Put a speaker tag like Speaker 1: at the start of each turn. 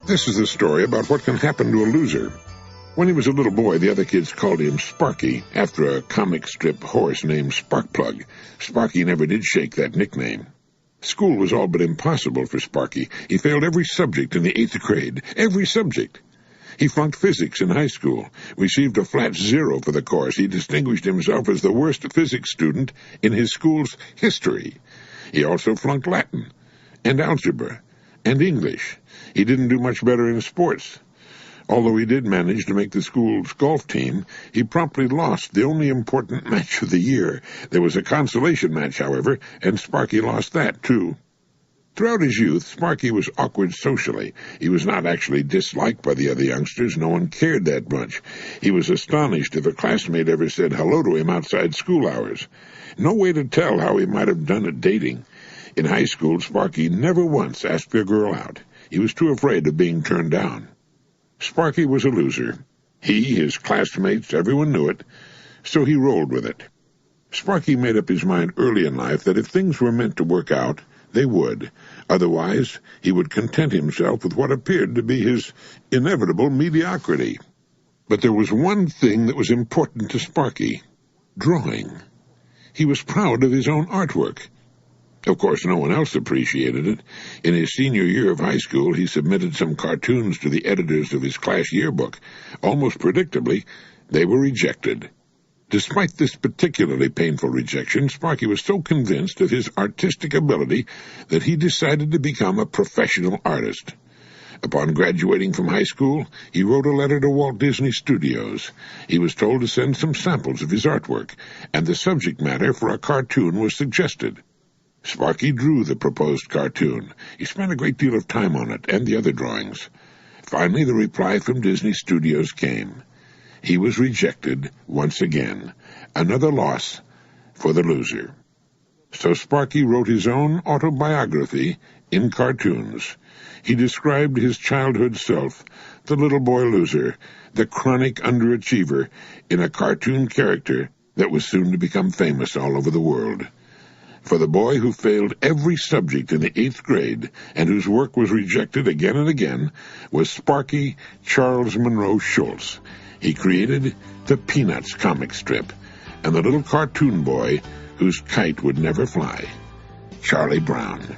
Speaker 1: This is the story about what can happen to a loser. When he was a little boy, the other kids called him Sparky, after a comic strip horse named Sparkplug. Sparky never did shake that nickname. School was all but impossible for Sparky. He failed every subject in the 8th grade. Every subject. He flunked physics in high school, received a flat 0 for the course. He distinguished himself as the worst physics student in his school's history. He also flunked Latin and algebra and English. He didn't do much better in sports. Although he did manage to make the school's golf team, he promptly lost the only important match of the year. There was a consolation match, however, and Sparky lost that, too. Throughout his youth, Sparky was awkward socially. He was not actually disliked by the other youngsters. No one cared that much. He was astonished if a classmate ever said hello to him outside school hours. No way to tell how he might have done at dating. In high school, Sparky never once asked a girl out. He was too afraid of being turned down. Sparky was a loser. He, his classmates, everyone knew it, so he rolled with it. Sparky made up his mind early in life that if things were meant to work out, they would. Otherwise, he would content himself with what appeared to be his inevitable mediocrity. But there was one thing that was important to Sparky: drawing. He was proud of his own artwork. Of course, no one else appreciated it. In his senior year of high school, he submitted some cartoons to the editors of his class yearbook. Almost predictably, they were rejected. Despite this particularly painful rejection, Sparky was so convinced of his artistic ability that he decided to become a professional artist. Upon graduating from high school, he wrote a letter to Walt Disney Studios. He was told to send some samples of his artwork, and the subject matter for a cartoon was suggested. Sparky drew the proposed cartoon. He spent a great deal of time on it and the other drawings. Finally, the reply from Disney Studios came. He was rejected once again. Another loss for the loser. So Sparky wrote his own autobiography in cartoons. He described his childhood self, the little boy loser, the chronic underachiever, in a cartoon character that was soon to become famous all over the world. For the boy who failed every subject in the 8th grade and whose work was rejected again and again was Sparky Charles Monroe Schulz. He created the Peanuts comic strip and the little cartoon boy whose kite would never fly, Charlie Brown.